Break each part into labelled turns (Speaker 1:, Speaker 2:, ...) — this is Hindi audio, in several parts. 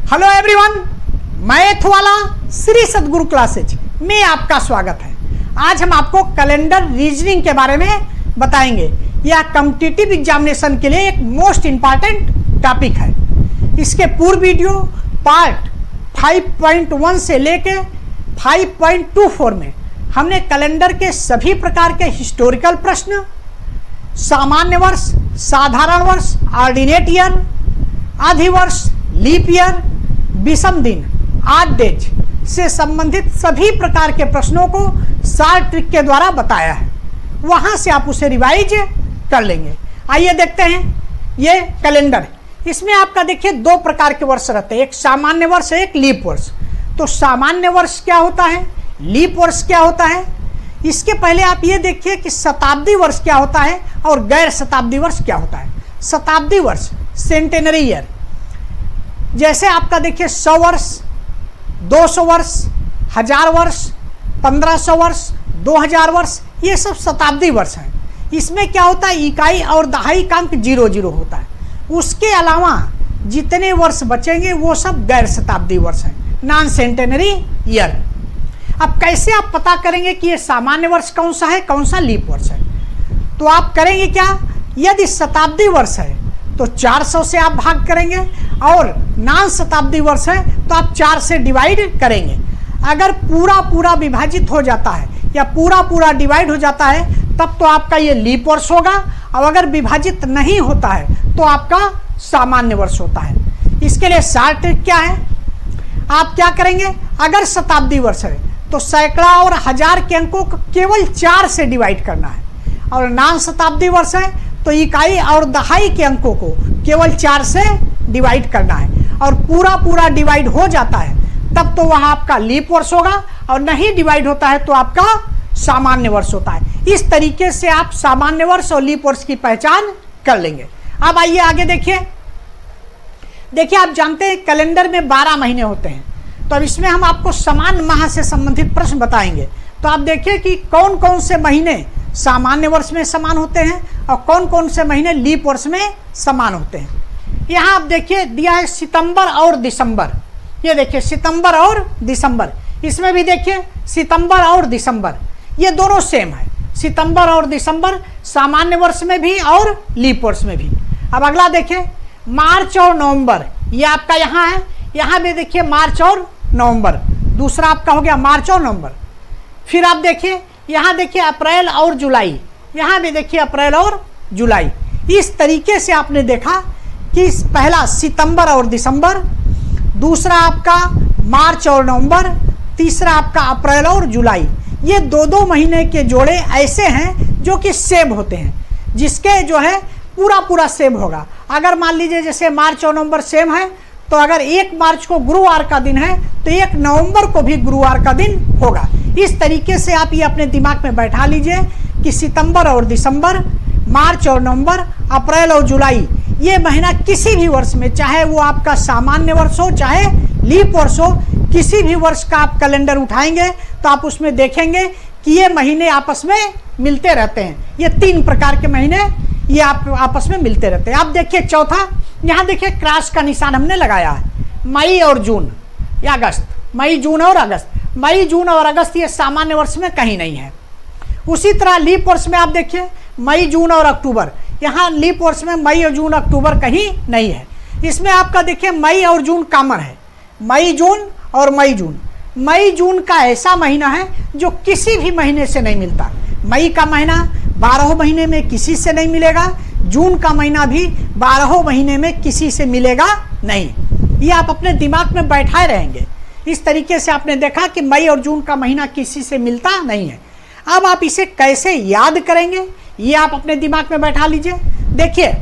Speaker 1: हेलो एवरीवन, मैथ वाला श्री सद्गुरु क्लासेज में आपका स्वागत है। आज हम आपको कैलेंडर रीजनिंग के बारे में बताएंगे। यह कॉम्पिटिटिव एग्जामिनेशन के लिए एक मोस्ट इंपॉर्टेंट टॉपिक है। इसके पूर्व वीडियो पार्ट 5.1 से लेके 5.24 में हमने कैलेंडर के सभी प्रकार के हिस्टोरिकल प्रश्न, सामान्य वर्ष, साधारण वर्ष, ऑर्डिनेट ईयर, अधिवर्ष, लीप ईयर, विषम दिन, ऑड डेज से संबंधित सभी प्रकार के प्रश्नों को शार्ट ट्रिक के द्वारा बताया है। वहां से आप उसे रिवाइज कर लेंगे। आइए देखते हैं ये कैलेंडर। इसमें आपका देखिए दो प्रकार के वर्ष रहते हैं, एक सामान्य वर्ष है, एक लीप वर्ष। तो सामान्य वर्ष क्या होता है, लीप वर्ष क्या होता है। इसके पहले आप ये देखिए कि शताब्दी वर्ष क्या होता है और गैर शताब्दी वर्ष क्या होता है। शताब्दी वर्ष सेंटेनरी ईयर, जैसे आपका देखिए 100 वर्ष, 200 वर्ष, 1000 वर्ष, 1500 वर्ष, 2000 वर्ष, ये सब शताब्दी वर्ष हैं। इसमें क्या होता है, इकाई और दहाई का अंक 00 होता है। उसके अलावा जितने वर्ष बचेंगे वो सब गैर शताब्दी वर्ष हैं, नॉन सेंटेनरी ईयर। अब कैसे आप पता करेंगे कि ये सामान्य वर्ष कौन सा है, कौन सा लीप वर्ष है। तो आप करेंगे क्या, यदि शताब्दी वर्ष है तो 400 से आप भाग करेंगे और नॉन शताब्दी वर्ष है तो आप 4 से डिवाइड करेंगे। अगर पूरा विभाजित हो जाता है या पूरा डिवाइड हो जाता है तब तो आपका ये लीप वर्ष होगा, और अगर विभाजित नहीं होता है तो आपका सामान्य वर्ष होता है। इसके लिए शार्ट ट्रिक क्या है, आप क्या करेंगे, अगर शताब्दी वर्ष है तो सैकड़ा और हजार के अंकों को केवल 4 से डिवाइड करना है, और नॉन शताब्दी वर्ष है तो इकाई और दहाई के अंकों को केवल 4 से डिवाइड करना है। और पूरा डिवाइड हो जाता है तब तो वह आपका लीप वर्ष होगा, और नहीं डिवाइड होता है तो आपका सामान्य वर्ष होता है। इस तरीके से आप सामान्य वर्ष और लीप वर्ष की पहचान कर लेंगे। अब आइए आगे देखिए। आप जानते हैं कैलेंडर में 12 महीने होते हैं, तो अब इसमें हम आपको समान माह से संबंधित प्रश्न बताएंगे। तो आप देखिए कि कौन कौन से महीने सामान्य वर्ष में समान होते हैं और कौन कौन से महीने लीप वर्ष में समान होते हैं। यहाँ आप देखिए दिया है सितंबर और दिसंबर। ये देखिए सितंबर और दिसंबर, इसमें भी देखिए सितंबर और दिसंबर ये दोनों सेम है। सितंबर और दिसंबर सामान्य वर्ष में भी और लीप वर्ष में भी। अब अगला देखिए मार्च और नवंबर, ये आपका यहाँ है। यहाँ भी देखिए मार्च और नवंबर, दूसरा आपका हो गया मार्च और नवंबर। फिर आप देखिए यहाँ देखिए अप्रैल और जुलाई, यहाँ भी देखिए अप्रैल और जुलाई। इस तरीके से आपने देखा कि पहला सितंबर और दिसंबर, दूसरा आपका मार्च और नवंबर, तीसरा आपका अप्रैल और जुलाई। ये दो महीने के जोड़े ऐसे हैं जो कि सेम होते हैं, जिसके जो है पूरा सेम होगा। अगर मान लीजिए जैसे मार्च और नवंबर सेम है तो अगर 1 मार्च को गुरुवार का दिन है तो 1 नवंबर को भी गुरुवार का दिन होगा। इस तरीके से आप ये अपने दिमाग में बैठा लीजिए कि सितंबर और दिसंबर, मार्च और नवंबर, अप्रैल और जुलाई, ये महीना किसी भी वर्ष में, चाहे वो आपका सामान्य वर्ष हो चाहे लीप वर्ष हो, किसी भी वर्ष का आप कैलेंडर उठाएंगे तो आप उसमें देखेंगे कि ये महीने आपस में मिलते रहते हैं। ये 3 प्रकार के महीने ये आप आपस में मिलते रहते हैं। आप देखिए चौथा, यहाँ देखिए क्रॉस का निशान हमने लगाया है, मई और जून या अगस्त, मई जून और अगस्त। मई जून और अगस्त ये सामान्य वर्ष में कहीं नहीं है। उसी तरह लीप वर्ष में आप देखिए मई जून और अक्टूबर, यहाँ लीप वर्ष में मई और जून अक्टूबर कहीं नहीं है। इसमें आपका देखिए मई और जून कॉमन है, मई जून और मई जून। मई जून का ऐसा महीना है जो किसी भी महीने से नहीं मिलता। मई का महीना 12 महीने में किसी से नहीं मिलेगा, जून का महीना भी 12 महीने में किसी से मिलेगा नहीं। ये आप अपने दिमाग में बैठाए रहेंगे। इस तरीके से आपने देखा कि मई और जून का महीना किसी से मिलता नहीं है। अब आप इसे कैसे याद करेंगे ये आप अपने दिमाग में बैठा लीजिए। देखिए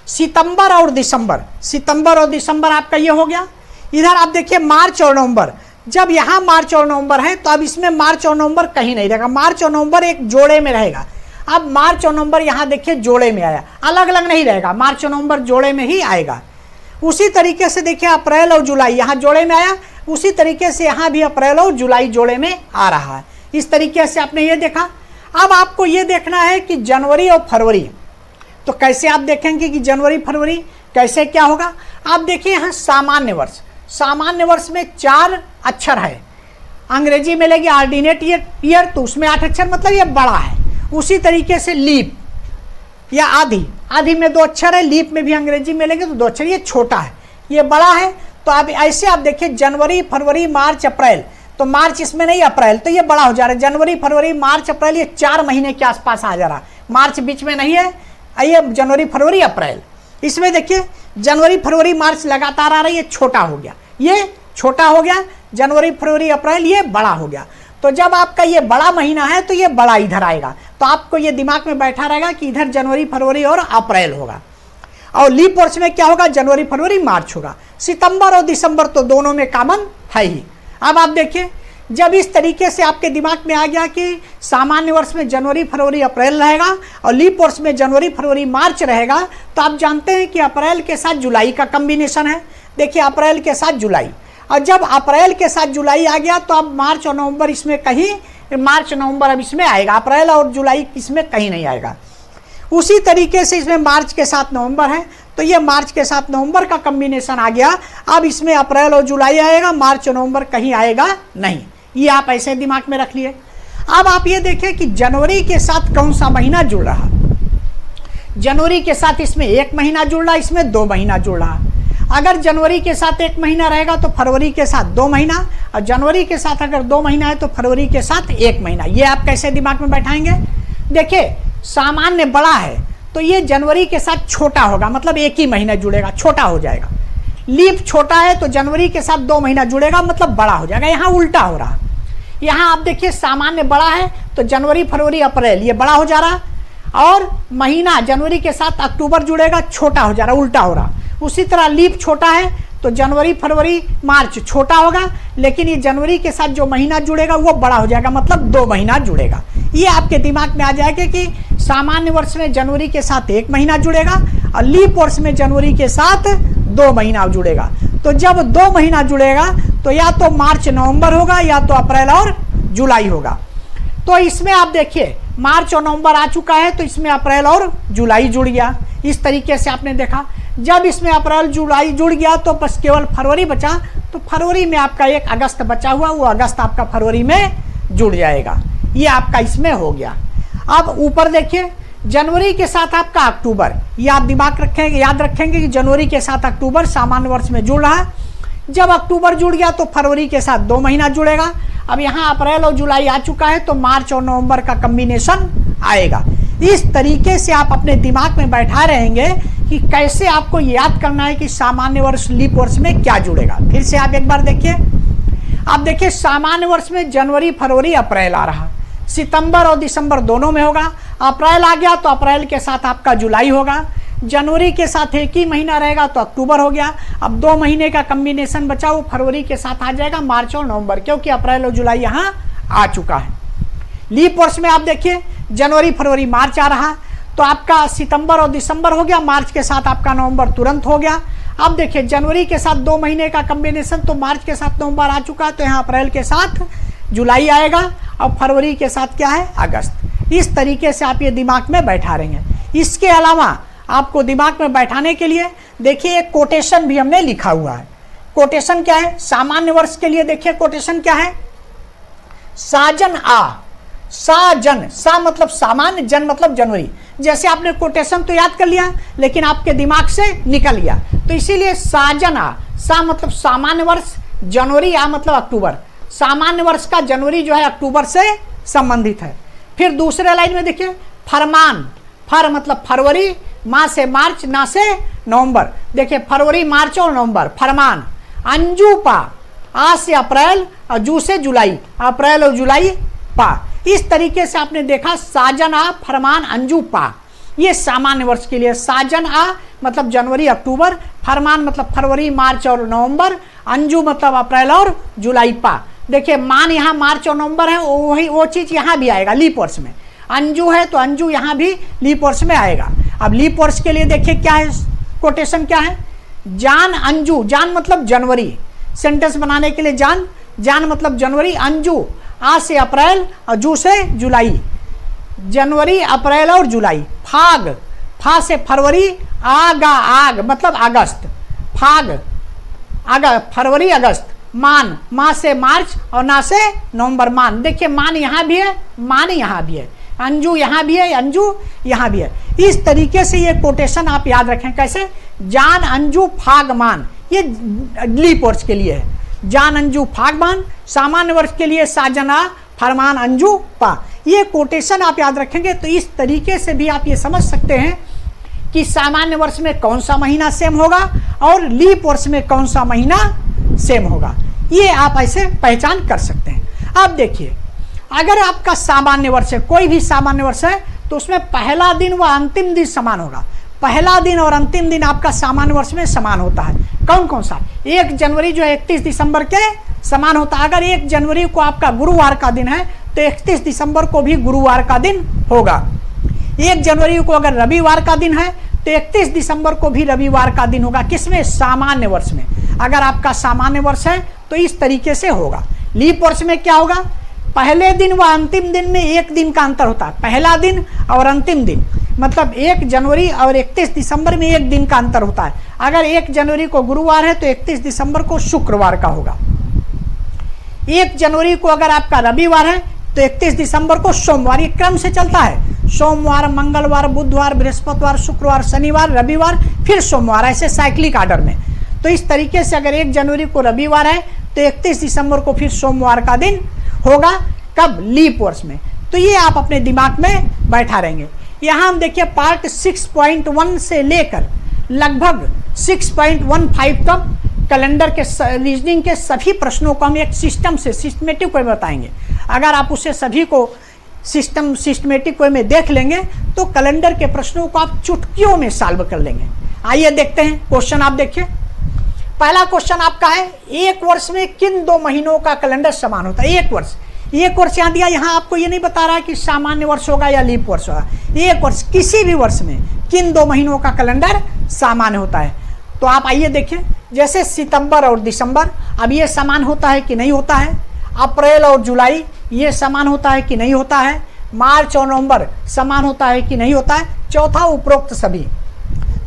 Speaker 1: सितंबर और दिसंबर, सितंबर और दिसंबर आपका ये हो गया। इधर आप देखिए मार्च और नवंबर, जब यहाँ मार्च और नवंबर है तो अब इसमें मार्च और नवंबर कहीं नहीं रहेगा, मार्च और नवंबर एक जोड़े में रहेगा। अब मार्च और नवंबर यहाँ देखिए जोड़े में आया, अलग अलग नहीं रहेगा, मार्च और नवंबर जोड़े में ही आएगा। उसी तरीके से देखिए अप्रैल और जुलाई यहाँ जोड़े में आया, उसी तरीके से यहाँ भी अप्रैल और जुलाई जोड़े में आ रहा है। इस तरीके से आपने ये देखा। अब आपको ये देखना है कि जनवरी और फरवरी, तो कैसे आप देखेंगे कि जनवरी फरवरी कैसे क्या होगा। आप देखिए यहाँ सामान्य वर्ष, सामान्य वर्ष में 4 अक्षर है, अंग्रेजी में लेगी ऑर्डिनेट ईयर तो उसमें 8 अक्षर, मतलब ये बड़ा है। उसी तरीके से लीप या आधी, आधी में 2 अक्षर है, लीप में भी अंग्रेजी में लेंगे तो 2 अक्षर, ये छोटा है, ये बड़ा है। तो आप ऐसे आप देखिए जनवरी फरवरी मार्च अप्रैल, तो मार्च इसमें नहीं अप्रैल, तो ये बड़ा हो जा रहा है। जनवरी फरवरी मार्च अप्रैल ये 4 महीने के आसपास आ जा रहा है, मार्च बीच में नहीं है, ये जनवरी फरवरी अप्रैल। इसमें देखिए जनवरी फरवरी मार्च लगातार आ रहा है, ये छोटा हो गया, ये छोटा हो गया, जनवरी फरवरी अप्रैल ये बड़ा हो गया। तो जब आपका ये बड़ा महीना है तो ये बड़ा इधर आएगा, तो आपको ये दिमाग में बैठा रहेगा कि इधर जनवरी फरवरी और अप्रैल होगा। और लीप वर्ष में क्या होगा, जनवरी फरवरी मार्च होगा। सितंबर और दिसंबर तो दोनों में कॉमन है ही। अब आप देखिए जब इस तरीके से आपके दिमाग में आ गया कि सामान्य वर्ष में जनवरी फरवरी अप्रैल रहेगा और लीप वर्ष में जनवरी फरवरी मार्च रहेगा, तो आप जानते हैं कि अप्रैल के साथ जुलाई का कॉम्बिनेशन है। देखिए अप्रैल के साथ जुलाई, और जब अप्रैल के साथ जुलाई आ गया तो अब मार्च और नवंबर इसमें कहीं, मार्च नवंबर अब इसमें आएगा, अप्रैल और जुलाई इसमें कहीं नहीं आएगा। उसी तरीके से इसमें मार्च के साथ नवंबर है, तो ये मार्च के साथ नवंबर का कॉम्बिनेशन आ गया। अब इसमें अप्रैल और जुलाई आएगा, मार्च और नवंबर कहीं आएगा नहीं। ये आप ऐसे दिमाग में रख लिए। अब आप ये देखें कि जनवरी के साथ कौन सा महीना जुड़ रहा, जनवरी के साथ इसमें 1 महीना जुड़ रहा, इसमें 2 महीना जुड़ रहा। अगर जनवरी के साथ 1 महीना रहेगा तो फरवरी के साथ 2 महीना, और जनवरी के साथ अगर 2 महीना है तो फरवरी के साथ 1 महीना। ये आप कैसे दिमाग में बैठाएंगे, देखिए सामान्य बड़ा है तो ये जनवरी के साथ छोटा होगा, मतलब 1 ही महीना जुड़ेगा, छोटा हो जाएगा। लीप छोटा है तो जनवरी के साथ 2 महीना जुड़ेगा, मतलब बड़ा हो जाएगा। यहाँ उल्टा हो रहा, यहाँ आप देखिए सामान्य बड़ा है तो जनवरी फरवरी अप्रैल ये बड़ा हो जा रहा, और महीना जनवरी के साथ अक्टूबर जुड़ेगा, छोटा हो जा रहा, उल्टा हो रहा। उसी तरह लीप छोटा है तो जनवरी फरवरी मार्च छोटा होगा, लेकिन ये जनवरी के साथ जो महीना जुड़ेगा वो बड़ा हो जाएगा, मतलब 2 महीना जुड़ेगा। ये आपके दिमाग में आ जाएगा कि सामान्य वर्ष में जनवरी के साथ 1 महीना जुड़ेगा और लीप वर्ष में जनवरी के साथ 2 महीना जुड़ेगा। तो जब 2 महीना जुड़ेगा तो या तो मार्च नवंबर होगा या तो अप्रैल और जुलाई होगा। तो इसमें आप देखिए मार्च और नवंबर आ चुका है तो इसमें अप्रैल और जुलाई जुड़ गया। इस तरीके से आपने देखा, जब इसमें अप्रैल जुलाई जुड़ गया तो बस केवल फरवरी बचा, तो फरवरी में आपका 1 अगस्त बचा हुआ, वो अगस्त आपका फरवरी में जुड़ जाएगा। ये आपका इसमें हो गया। अब ऊपर देखिए जनवरी के साथ आपका अक्टूबर, ये आप दिमाग रखेंगे, याद रखेंगे कि जनवरी के साथ अक्टूबर सामान्य वर्ष में जुड़ रहा। जब अक्टूबर जुड़ गया तो फरवरी के साथ 2 महीना जुड़ेगा। अब यहाँ अप्रैल और जुलाई आ चुका है तो मार्च और नवंबर का कॉम्बिनेशन आएगा। इस तरीके से आप अपने दिमाग में बैठा रहेंगे कि कैसे आपको याद करना है कि सामान्य वर्ष लीप वर्ष में क्या जुड़ेगा। फिर से आप एक बार देखिए, आप देखिए सामान्य वर्ष में जनवरी फरवरी अप्रैल आ रहा, सितंबर और दिसंबर दोनों में होगा। अप्रैल आ गया तो अप्रैल के साथ आपका जुलाई होगा, जनवरी के साथ 1 ही महीना रहेगा तो अक्टूबर हो गया। अब 2 महीने का कॉम्बिनेशन बचा, वो फरवरी के साथ आ जाएगा मार्च और नवंबर, क्योंकि अप्रैल और जुलाई यहाँ आ चुका है। लीप वर्ष में आप देखिए जनवरी फरवरी मार्च आ रहा, तो आपका सितंबर और दिसंबर हो गया, मार्च के साथ आपका नवंबर तुरंत हो गया। अब देखिए जनवरी के साथ 2 महीने का कॉम्बिनेशन, तो मार्च के साथ नवंबर आ चुका है, तो यहाँ अप्रैल के साथ जुलाई आएगा और फरवरी के साथ क्या है, अगस्त। इस तरीके से आप ये दिमाग में बैठा रहेंगे। इसके अलावा आपको दिमाग में बैठाने के लिए देखिए एक कोटेशन भी हमने लिखा हुआ है। कोटेशन क्या है, सामान्य वर्ष के लिए देखिए कोटेशन क्या है, साजन आ, साजन, सा मतलब सामान्य, जन मतलब जनवरी। जैसे आपने कोटेशन तो याद कर लिया लेकिन आपके दिमाग से निकल गया, तो इसीलिए साजन आ, सा मतलब सामान्य वर्ष, जनवरी आ मतलब अक्टूबर। सामान्य वर्ष का जनवरी जो है अक्टूबर से संबंधित है। फिर दूसरे लाइन में देखिए फरमान, फर मतलब फरवरी, माह से मार्च, ना से नवंबर। देखिए फरवरी मार्च और नवंबर, फरमान। अंजू पा, आ से अप्रैल और जू से जुलाई, अप्रैल और जुलाई पा। इस तरीके से आपने देखा साजन आ, फरमान, अंजू पा, ये सामान्य वर्ष के लिए। साजन आ मतलब जनवरी अक्टूबर, फरमान मतलब फरवरी मार्च और नवंबर, अंजू मतलब अप्रैल और जुलाई पा। देखिए मान यहाँ मार्च और नवंबर है, वही वो चीज़ यहाँ भी आएगा लीप वर्ष में। अंजू है तो अंजू यहाँ भी लीप वर्ष में आएगा। अब लीप वर्ष के लिए देखिए क्या है, कोटेशन क्या है, जान अंजू, जान मतलब जनवरी, सेंटेंस बनाने के लिए जान, जान मतलब जनवरी, अंजू आ से अप्रैल और जू से जुलाई, जनवरी अप्रैल और जुलाई। फाग, फा से फरवरी, आग, आग मतलब अगस्त, फाग, फरवरी अगस्त, मान, माह से मार्च और ना से नवंबर, मान। देखिए मान यहाँ भी है, मान यहाँ भी है, अंजू यहाँ भी है, अंजू यहाँ भी है। इस तरीके से ये कोटेशन आप याद रखें। कैसे? जान, अंजू, फाग, मान, ये लीप वर्ष के लिए है। जान, अंजू, फाग, मान। सामान्य वर्ष के लिए साजना, फरमान, अंजू, पा। ये कोटेशन आप याद रखेंगे तो इस तरीके से भी आप ये समझ सकते हैं कि सामान्य वर्ष में कौन सा महीना सेम होगा और लीप वर्ष में कौन सा महीना सेम होगा। ये आप ऐसे पहचान कर सकते हैं। अब देखिए, अगर आपका सामान्य वर्ष है, कोई भी सामान्य वर्ष है, तो उसमें पहला दिन व अंतिम दिन समान होगा। पहला दिन और अंतिम दिन आपका सामान्य वर्ष में समान होता है। कौन कौन सा? 1 जनवरी जो है 31 दिसंबर के समान होता है। अगर 1 जनवरी को आपका गुरुवार का दिन है तो 31 दिसंबर को भी गुरुवार का दिन होगा। 1 जनवरी को अगर रविवार का दिन है तो 31 दिसंबर को भी रविवार का दिन होगा। किसमें? सामान्य वर्ष में। अगर आपका सामान्य वर्ष है तो इस तरीके से होगा। लीप वर्ष में क्या होगा? पहले दिन व अंतिम दिन में 1 दिन का अंतर होता है। पहला दिन और अंतिम दिन, मतलब 1 जनवरी और 31 दिसंबर में 1 दिन का अंतर होता है। अगर 1 जनवरी को गुरुवार है तो 31 दिसंबर को शुक्रवार का होगा। 1 जनवरी को अगर आपका रविवार है तो 31 दिसंबर को सोमवार। ये क्रम से चलता है। सोमवार, मंगलवार, बुधवार, बृहस्पतिवार, शुक्रवार, शनिवार, रविवार, फिर सोमवार, ऐसे साइक्लिक आर्डर में। तो इस तरीके से अगर 1 जनवरी को रविवार है तो 31 दिसंबर को फिर सोमवार का दिन होगा। कब? लीप वर्ष में। तो ये आप अपने दिमाग में बैठा रहेंगे। यहाँ हम देखिए पार्ट 6.1 से लेकर लगभग 6.15 तक कैलेंडर के रीजनिंग के सभी प्रश्नों को हम एक सिस्टम से सिस्टमेटिक वे में बताएंगे। अगर आप उसे सभी को सिस्टमेटिक वे में देख लेंगे तो कैलेंडर के प्रश्नों को आप चुटकियों में सॉल्व कर लेंगे। आइए देखते हैं क्वेश्चन। आप देखिए, पहला क्वेश्चन आपका है, 1 वर्ष में किन 2 महीनों का कैलेंडर समान होता है? 1 वर्ष, 1 वर्ष यहाँ दिया। यहाँ आपको ये नहीं बता रहा है कि सामान्य वर्ष होगा या लीप वर्ष होगा। 1 वर्ष, किसी भी वर्ष में किन 2 महीनों का कैलेंडर सामान्य होता है? तो आप आइए देखिए, जैसे सितंबर और दिसंबर, अब ये समान होता है कि नहीं होता है? अप्रैल और जुलाई, ये समान होता है कि नहीं होता है? मार्च और नवंबर समान होता है कि नहीं होता है? चौथा, उपरोक्त सभी।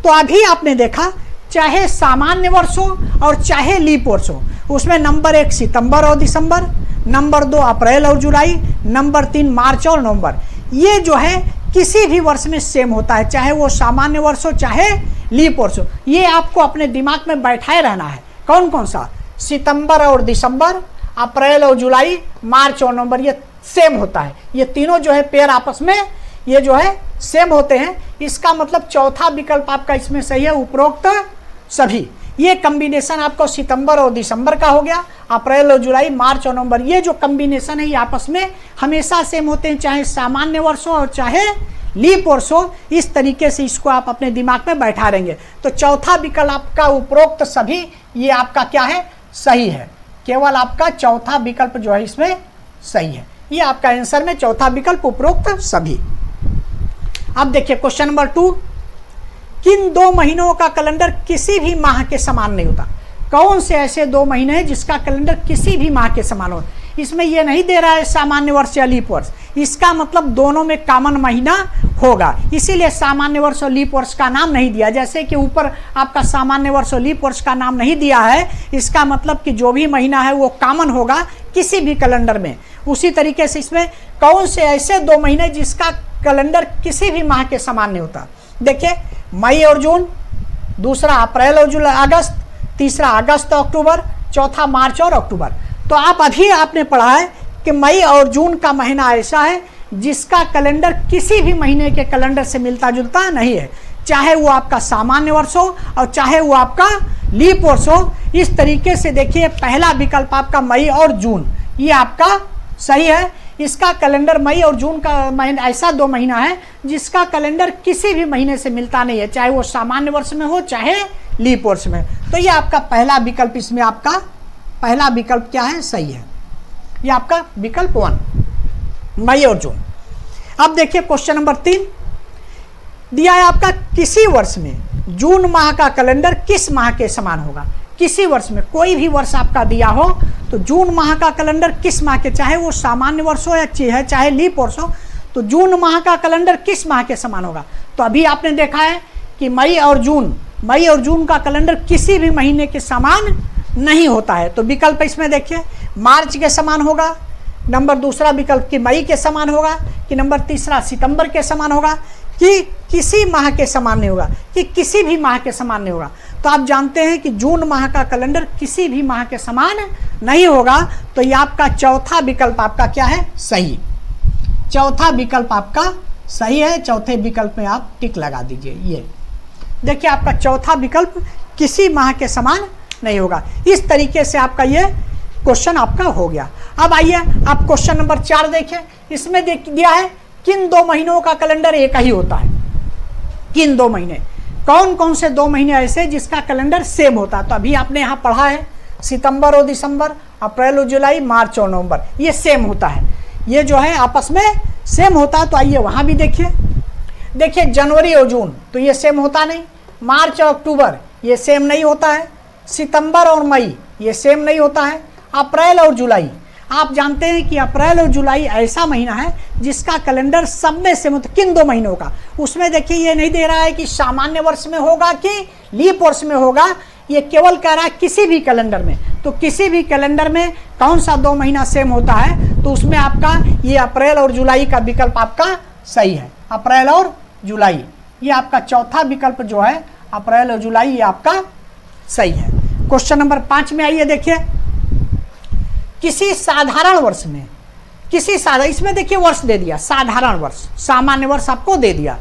Speaker 1: तो अभी आपने देखा, चाहे सामान्य वर्ष हो और चाहे लीप वर्ष हो, उसमें नंबर 1 सितंबर और दिसंबर, नंबर 2 अप्रैल और जुलाई, नंबर 3 मार्च और नवंबर, ये जो है किसी भी वर्ष में सेम होता है, चाहे वो सामान्य वर्ष हो चाहे लीप वर्ष हो। ये आपको अपने दिमाग में बैठाए रहना है। कौन कौन सा? सितंबर और दिसंबर, अप्रैल और जुलाई, मार्च और नवंबर, ये सेम होता है। ये तीनों जो है पेयर आपस में ये जो है सेम होते हैं। इसका मतलब चौथा विकल्प आपका इसमें सही है, उपरोक्त सभी। ये कॉम्बिनेशन आपको सितंबर और दिसंबर का हो गया, अप्रैल और जुलाई, मार्च और नवंबर, ये जो कॉम्बिनेशन है ये आपस में हमेशा सेम होते हैं, चाहे सामान्य वर्ष हो और चाहे लीप वर्ष हो। इस तरीके से इसको आप अपने दिमाग में बैठा रहेंगे। तो चौथा विकल्प आपका उपरोक्त सभी, ये आपका क्या है? सही है। केवल आपका चौथा विकल्प जो है इसमें सही है। ये आपका आंसर में चौथा विकल्प उपरोक्त सभी। अब देखिए क्वेश्चन नंबर 2, किन 2 महीनों का कैलेंडर किसी भी माह के समान नहीं होता? कौन से ऐसे 2 महीने हैं जिसका कैलेंडर किसी भी माह के समान हो? इसमें यह नहीं दे रहा है सामान्य वर्ष या लीप वर्ष, इसका मतलब दोनों में कॉमन महीना होगा, इसीलिए सामान्य वर्ष और लीप वर्ष का नाम नहीं दिया। जैसे कि ऊपर आपका सामान्य वर्ष और लीप वर्ष का नाम नहीं दिया है, इसका मतलब कि जो भी महीना है वो कॉमन होगा किसी भी कैलेंडर में। उसी तरीके से इसमें कौन से ऐसे 2 महीने जिसका कैलेंडर किसी भी माह के समान नहीं होता? देखिए, मई और जून, दूसरा अप्रैल और जुलाई अगस्त, तीसरा अगस्त और अक्टूबर, चौथा मार्च और अक्टूबर। तो आपने पढ़ा है कि मई और जून का महीना ऐसा है जिसका कैलेंडर किसी भी महीने के कैलेंडर से मिलता जुलता नहीं है, चाहे वो आपका सामान्य वर्ष हो और चाहे वो आपका लीप वर्ष हो। इस तरीके से देखिए, पहला विकल्प आपका मई और जून, ये आपका सही है। इसका कैलेंडर मई और जून का महीना ऐसा 2 महीना है जिसका कैलेंडर किसी भी महीने से मिलता नहीं है, चाहे वो सामान्य वर्ष में हो चाहे लीप वर्ष में। तो ये आपका पहला विकल्प, इसमें आपका पहला विकल्प क्या है? सही है। ये आपका विकल्प 1, मई और जून। अब देखिए क्वेश्चन नंबर 3 दिया है आपका, किसी वर्ष में जून माह का कैलेंडर किस माह के समान होगा? किसी वर्ष में, कोई भी वर्ष आपका दिया हो तो जून माह का कैलेंडर किस माह के, चाहे वो सामान्य वर्ष हो या चाहे लीप वर्ष हो, तो जून माह का कैलेंडर किस माह के समान होगा? तो अभी आपने देखा है कि मई और जून मई और जून का कैलेंडर किसी भी महीने के समान नहीं होता है। तो विकल्प इसमें देखिए, मार्च के समान होगा, नंबर दूसरा विकल्प कि मई के समान होगा, कि नंबर तीसरा सितंबर के समान होगा, कि किसी माह के समान नहीं होगा, कि किसी भी माह के समान नहीं होगा। तो आप जानते हैं कि जून माह का कैलेंडर किसी भी माह के समान नहीं होगा। तो ये आपका चौथा विकल्प आपका क्या है, सही। चौथा विकल्प आपका सही है। चौथे विकल्प में आप टिक लगा दीजिए। ये देखिए आपका चौथा विकल्प किसी माह के समान नहीं होगा। इस तरीके से आपका ये क्वेश्चन आपका हो गया। अब आइए आप क्वेश्चन नंबर 4 देखें। इसमें दिया है किन 2 महीनों का कैलेंडर एक ही होता है। किन 2 महीने, कौन कौन से 2 महीने ऐसे जिसका कैलेंडर सेम होता है। तो अभी आपने यहाँ पढ़ा है सितंबर और दिसंबर, अप्रैल और जुलाई, मार्च और नवंबर, ये सेम होता है, ये जो है आपस में सेम होता है। तो आइए वहाँ भी देखिए जनवरी और जून तो ये सेम होता नहीं, मार्च और अक्टूबर ये सेम नहीं होता है, सितंबर और मई ये सेम नहीं होता है, अप्रैल और जुलाई, आप जानते हैं कि अप्रैल और जुलाई ऐसा महीना है जिसका कैलेंडर सब में सेम होता है। किन 2 महीनों का, उसमें देखिए ये नहीं दे रहा है कि सामान्य वर्ष में होगा कि लीप वर्ष में होगा, ये केवल कह रहा है किसी भी कैलेंडर में। तो किसी भी कैलेंडर में कौन सा 2 महीना सेम होता है, तो उसमें आपका ये अप्रैल और जुलाई का विकल्प आपका सही है। अप्रैल और जुलाई, ये आपका चौथा विकल्प जो है अप्रैल और जुलाई, ये आपका सही है। क्वेश्चन नंबर 5 में आइए देखिए, किसी साधारण वर्ष में, इसमें देखिए वर्ष दे दिया, साधारण वर्ष, सामान्य वर्ष आपको दे दिया।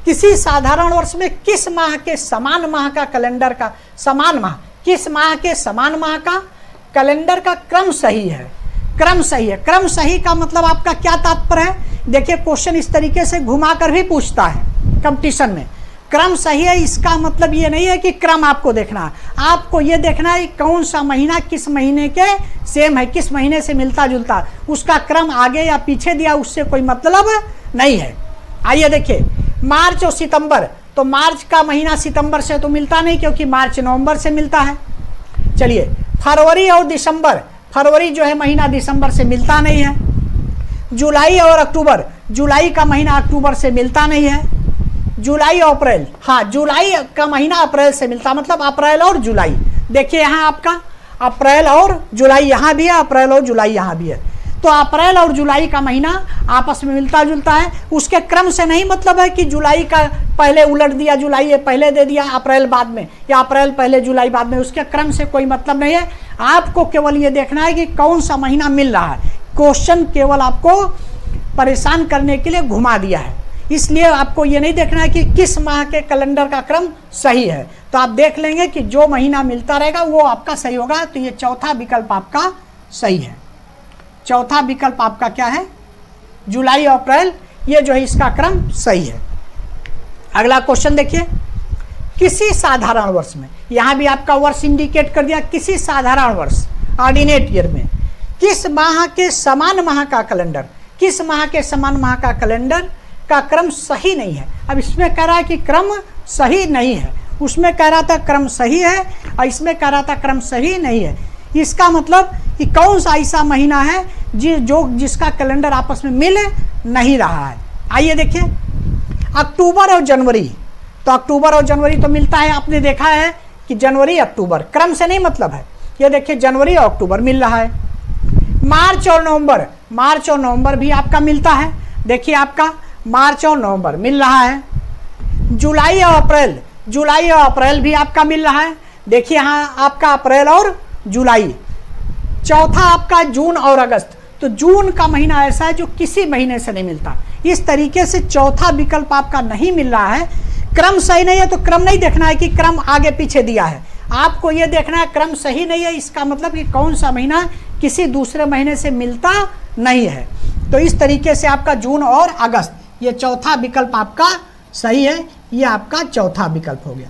Speaker 1: किसी साधारण वर्ष में किस माह के समान माह का कैलेंडर का समान माह, किस माह के समान माह का कैलेंडर का क्रम सही है। क्रम सही है, क्रम सही का मतलब आपका क्या तात्पर्य है। देखिए क्वेश्चन इस तरीके से घुमा कर भी पूछता है कंपटीशन में। क्रम सही है इसका मतलब ये नहीं है कि क्रम आपको देखना है, आपको ये देखना है कौन सा महीना किस महीने के सेम है, किस महीने से मिलता जुलता है, उसका क्रम आगे या पीछे दिया उससे कोई मतलब नहीं है। आइए देखिए मार्च और सितंबर, तो मार्च का महीना सितंबर से तो मिलता नहीं क्योंकि मार्च नवंबर से मिलता है। चलिए फरवरी और दिसंबर, फरवरी जो है महीना दिसंबर से मिलता नहीं है। जुलाई और अक्टूबर, जुलाई का महीना अक्टूबर से मिलता नहीं है। जुलाई और अप्रैल, हाँ जुलाई का महीना अप्रैल से मिलता, मतलब अप्रैल और जुलाई। देखिए यहाँ आपका अप्रैल और जुलाई यहाँ भी है, अप्रैल और जुलाई यहाँ भी है। तो अप्रैल और जुलाई का महीना आपस में मिलता जुलता है। उसके क्रम से नहीं मतलब है कि जुलाई का पहले उलट दिया, जुलाई पहले दे दिया अप्रैल बाद में, या अप्रैल पहले जुलाई बाद में, उसके क्रम से कोई मतलब नहीं है। आपको केवल ये देखना है कि कौन सा महीना मिल रहा है। क्वेश्चन केवल आपको परेशान करने के लिए घुमा दिया है, इसलिए आपको ये नहीं देखना है कि किस माह के कैलेंडर का क्रम सही है। तो आप देख लेंगे कि जो महीना मिलता रहेगा वो आपका सही होगा। तो ये चौथा विकल्प आपका सही है। चौथा विकल्प आपका क्या है, जुलाई और अप्रैल, ये जो है इसका क्रम सही है। अगला क्वेश्चन देखिए, किसी साधारण वर्ष में, यहाँ भी आपका वर्ष इंडिकेट कर दिया, किसी साधारण वर्ष ऑर्डिनेट ईयर में किस माह के समान माह का कैलेंडर, किस माह के समान माह का कैलेंडर का क्रम सही नहीं है। अब इसमें कह रहा है कि क्रम सही नहीं है, उसमें कह रहा था क्रम सही है और इसमें कह रहा था क्रम सही नहीं है। इसका मतलब कि कौन सा ऐसा महीना है जिसका कैलेंडर आपस में मिल नहीं रहा है। आइए देखिए अक्टूबर और जनवरी, तो अक्टूबर और जनवरी तो मिलता है, आपने देखा है कि जनवरी अक्टूबर, क्रम से नहीं मतलब है। ये देखिए जनवरी और अक्टूबर मिल रहा है। मार्च और नवंबर, मार्च और नवंबर भी आपका मिलता है, देखिए आपका मार्च और नवंबर मिल रहा है। जुलाई और अप्रैल, जुलाई और अप्रैल भी आपका मिल रहा है, देखिए यहाँ आपका अप्रैल और जुलाई। चौथा आपका जून और अगस्त, तो जून का महीना ऐसा है जो किसी महीने से नहीं मिलता। इस तरीके से चौथा विकल्प आपका नहीं मिल रहा है। क्रम सही नहीं है तो क्रम नहीं देखना है कि क्रम आगे पीछे दिया है, आपको ये देखना है क्रम सही नहीं है, इसका मतलब कि कौन सा महीना किसी दूसरे महीने से मिलता नहीं है। तो इस तरीके से आपका जून और अगस्त, ये चौथा विकल्प आपका सही है। ये आपका चौथा विकल्प हो गया।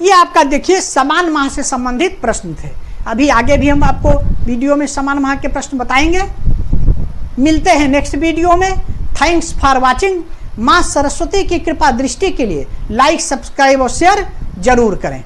Speaker 1: ये आपका देखिए समान माह से संबंधित प्रश्न थे। अभी आगे भी हम आपको वीडियो में समान माह के प्रश्न बताएंगे। मिलते हैं नेक्स्ट वीडियो में। Thanks for watching. माँ सरस्वती की कृपा दृष्टि के लिए लाइक, सब्सक्राइब और शेयर जरूर करें।